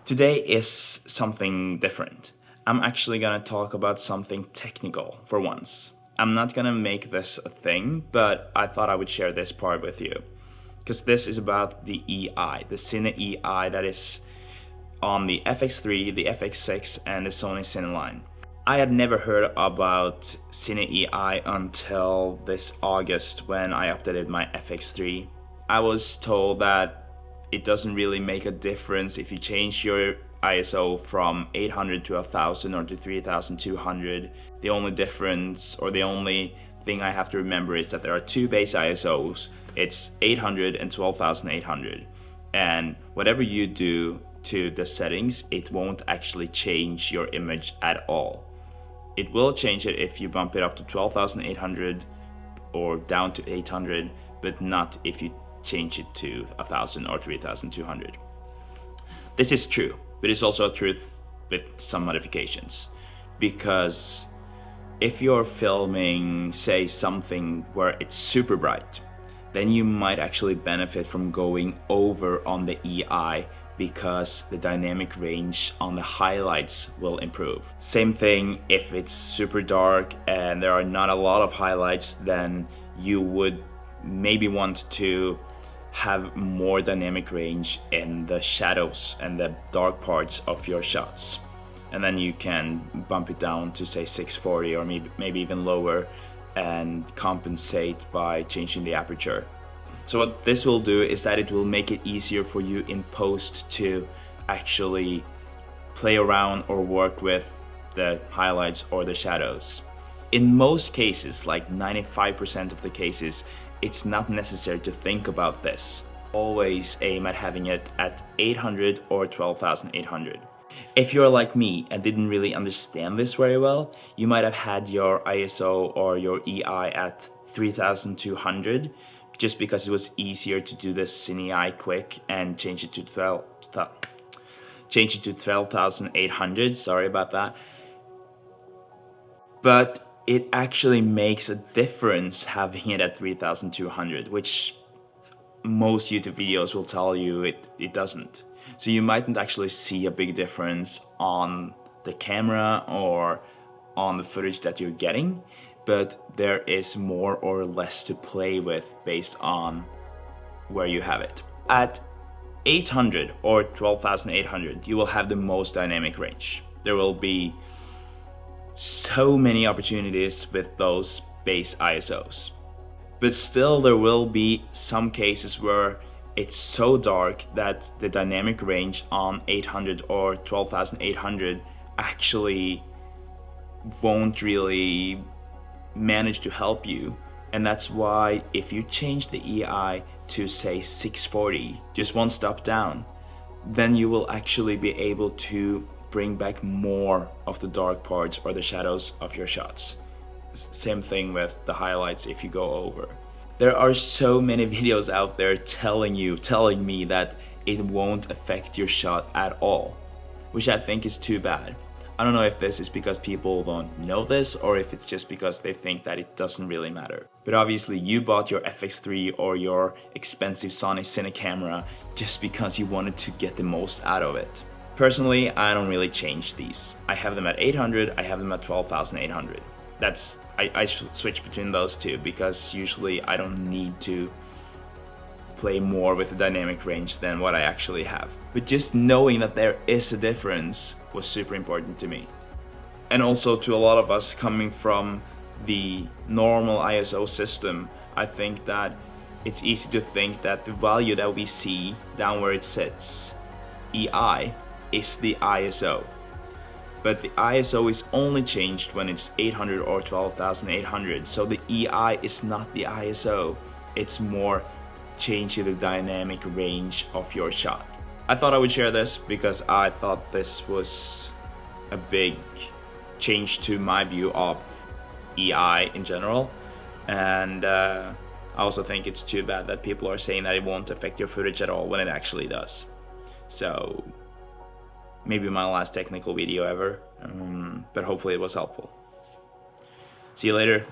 Today is something different. I'm actually gonna talk about something technical for once. I'm not gonna make this a thing, but I thought I would share this part with you. Because this is about the EI, the Cine EI that is on the FX3, the FX6 and the Sony Cine line. I had never heard about Cine EI until this August when I updated my FX3. I was told that it doesn't really make a difference if you change your ISO from 800 to 1000 or to 3200. The only difference, or the only thing I have to remember, is that there are two base ISOs. It's 800 and 12800. And whatever you do to the settings, it won't actually change your image at all. It will change it if you bump it up to 12800 or down to 800, but not if you change it to 1000 or 3200. This is true, but it's also a truth with some modifications. Because if you're filming, say, something where it's super bright, then you might actually benefit from going over on the EI, because the dynamic range on the highlights will improve. Same thing if it's super dark and there are not a lot of highlights, then you would maybe want to have more dynamic range in the shadows and the dark parts of your shots. And then you can bump it down to, say, 640 or maybe even lower, and compensate by changing the aperture. So what this will do is that it will make it easier for you in post to actually play around or work with the highlights or the shadows. In most cases, like 95% of the cases, it's not necessary to think about this. Always aim at having it at 800 or 12800. If you're like me and didn't really understand this very well, you might have had your ISO or your EI at 3200, just because it was easier to do the Cine EI quick and change it to 12,800. Sorry about that. But it actually makes a difference having it at 3200, which most YouTube videos will tell you it doesn't. So you mightn't actually see a big difference on the camera or on the footage that you're getting, but there is more or less to play with based on where you have it. At 800 or 12,800, you will have the most dynamic range. There will be so many opportunities with those base ISOs. But still, there will be some cases where it's so dark that the dynamic range on 800 or 12,800 actually won't really manage to help you. And that's why if you change the EI to, say, 640, just one step down, then you will actually be able to bring back more of the dark parts or the shadows of your shots. Same thing with the highlights if you go over. There are so many videos out there telling me that it won't affect your shot at all, which I think is too bad. I don't know if this is because people don't know this or if it's just because they think that it doesn't really matter. But obviously you bought your FX3 or your expensive Sony Cine camera just because you wanted to get the most out of it. Personally, I don't really change these. I have them at 800, I have them at 12,800. I switch between those two because usually I don't need to play more with the dynamic range than what I actually have. But just knowing that there is a difference was super important to me. And also to a lot of us coming from the normal ISO system, I think that it's easy to think that the value that we see down where it sits, EI, is the ISO. But the ISO is only changed when it's 800 or 12,800, so the EI is not the ISO, it's more changing the dynamic range of your shot. I thought I would share this because I thought this was a big change to my view of EI in general, and I also think it's too bad that people are saying that it won't affect your footage at all when it actually does. So maybe my last technical video ever, but hopefully it was helpful. See you later.